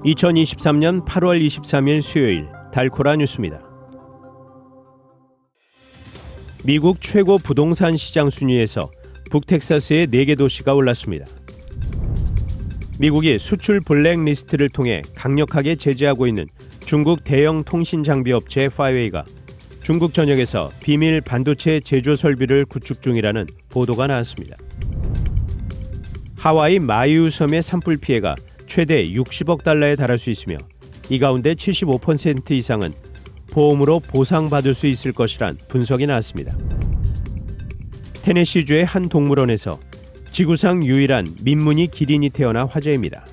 2023년 8월 23일 수요일 달코라 뉴스입니다. 미국 최고 부동산 시장 순위에서 북텍사스의 4개 도시가 올랐습니다. 미국이 수출 블랙리스트를 통해 강력하게 제재하고 있는 중국 대형 통신 장비 업체 화웨이가 중국 전역에서 비밀 반도체 제조 설비를 구축 중이라는 보도가 나왔습니다. 하와이 마이유 섬의 산불 피해가 최대 60억 달러에 달할 수 있으며 이 가운데 75% 이상은 보험으로 보상받을 수 있을 것이란 분석이 나왔습니다. 테네시주의 한 동물원에서 지구상 유일한 민무늬 기린이 태어나 화제입니다.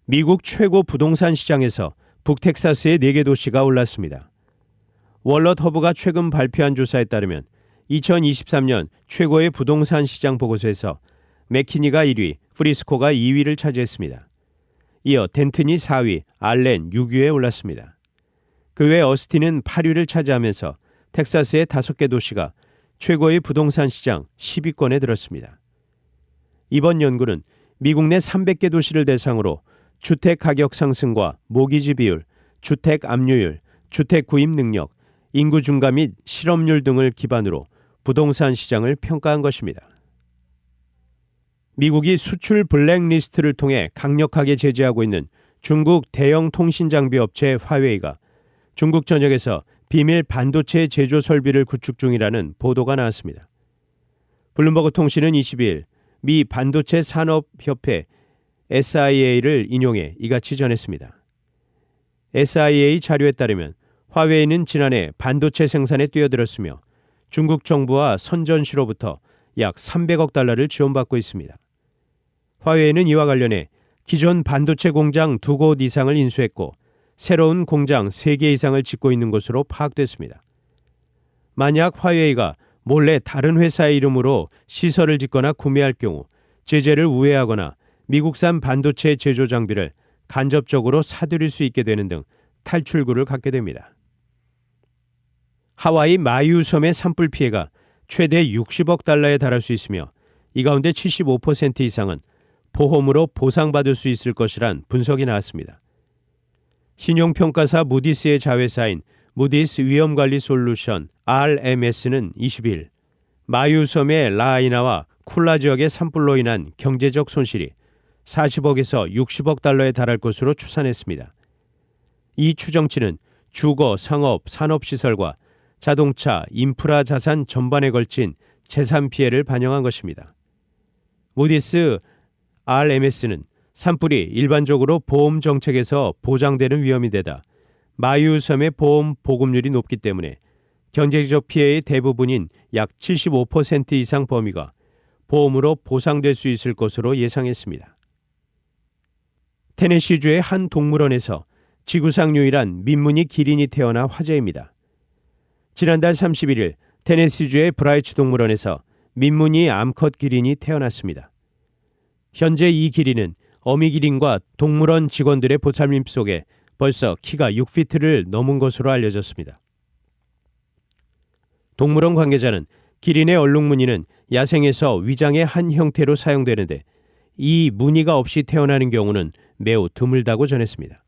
미국 최고 부동산 시장에서 북텍사스의 4개 도시가 올랐습니다. 월럿 허브가 최근 발표한 조사에 따르면 2023년 최고의 부동산 시장 보고서에서 맥키니가 1위, 프리스코가 2위를 차지했습니다. 이어 덴튼이 4위, 알렌 6위에 올랐습니다. 그 외 어스틴은 8위를 차지하면서 텍사스의 5개 도시가 최고의 부동산 시장 10위권에 들었습니다. 이번 연구는 미국 내 300개 도시를 대상으로 주택 가격 상승과 모기지 비율, 주택 압류율, 주택 구입 능력, 인구 증가 및 실업률 등을 기반으로 부동산 시장을 평가한 것입니다. 미국이 수출 블랙리스트를 통해 강력하게 제재하고 있는 중국 대형 통신 장비 업체 화웨이가 중국 전역에서 비밀 반도체 제조 설비를 구축 중이라는 보도가 나왔습니다. 블룸버그 통신은 22일 미 반도체 산업협회 SIA를 인용해 이같이 전했습니다. SIA 자료에 따르면 화웨이는 지난해 반도체 생산에 뛰어들었으며 중국 정부와 선전시로부터 약 300억 달러를 지원받고 있습니다. 화웨이는 이와 관련해 기존 반도체 공장 2곳 이상을 인수했고 새로운 공장 3개 이상을 짓고 있는 것으로 파악됐습니다. 만약 화웨이가 몰래 다른 회사의 이름으로 시설을 짓거나 구매할 경우 제재를 우회하거나 미국산 반도체 제조 장비를 간접적으로 사들일 수 있게 되는 등 탈출구를 갖게 됩니다. 하와이 마이유 섬의 산불 피해가 최대 60억 달러에 달할 수 있으며 이 가운데 75% 이상은 보험으로 보상받을 수 있을 것이란 분석이 나왔습니다. 신용평가사 무디스의 자회사인 무디스 위험관리 솔루션 RMS는 20일 마이유 섬의 라하이나와 쿨라 지역의 산불로 인한 경제적 손실이 40억에서 60억 달러에 달할 것으로 추산했습니다. 이 추정치는 주거, 상업, 산업시설과 자동차, 인프라 자산 전반에 걸친 재산 피해를 반영한 것입니다. 무디스 RMS는 산불이 일반적으로 보험 정책에서 보장되는 위험이 되다 마이유 섬의 보험 보급률이 높기 때문에 경제적 피해의 대부분인 약 75% 이상 범위가 보험으로 보상될 수 있을 것으로 예상했습니다. 테네시주의 한 동물원에서 지구상 유일한 민무늬 기린이 태어나 화제입니다. 지난달 31일 테네시주의 브라이츠 동물원에서 민무늬 암컷 기린이 태어났습니다. 현재 이 기린은 어미 기린과 동물원 직원들의 보살핌 속에 벌써 키가 6피트를 넘은 것으로 알려졌습니다. 동물원 관계자는 기린의 얼룩무늬는 야생에서 위장의 한 형태로 사용되는데 이 무늬가 없이 태어나는 경우는 매우 드물다고 전했습니다.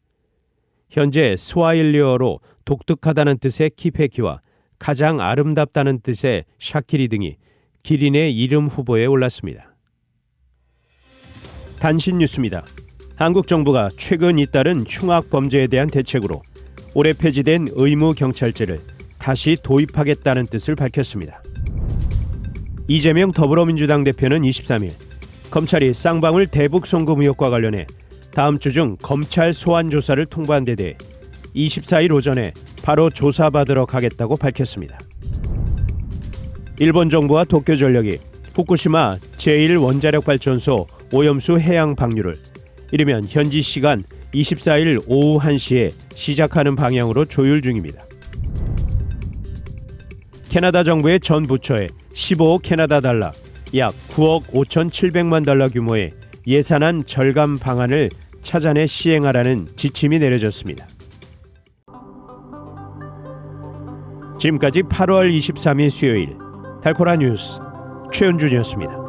현재 스와힐리어로 독특하다는 뜻의 키페키와 가장 아름답다는 뜻의 샤키리 등이 기린의 이름 후보에 올랐습니다. 단신 뉴스입니다. 한국 정부가 최근 잇따른 흉악 범죄에 대한 대책으로 올해 폐지된 의무 경찰제를 다시 도입하겠다는 뜻을 밝혔습니다. 이재명 더불어민주당 대표는 23일 검찰이 쌍방울 대북 송금 의혹과 관련해 다음 주 중 검찰 소환 조사를 통보한 데 대해 24일 오전에 바로 조사받으러 가겠다고 밝혔습니다. 일본 정부와 도쿄전력이 후쿠시마 제1원자력발전소 오염수 해양 방류를 이르면 현지 시간 24일 오후 1시에 시작하는 방향으로 조율 중입니다. 캐나다 정부의 전 부처에 15억 캐나다 달러, 약 9억 5,700만 달러 규모의 예산안 절감 방안을 찾아내 시행하라는 지침이 내려졌습니다. 지금까지 8월 23일 수요일 달코라 뉴스 최은준이었습니다.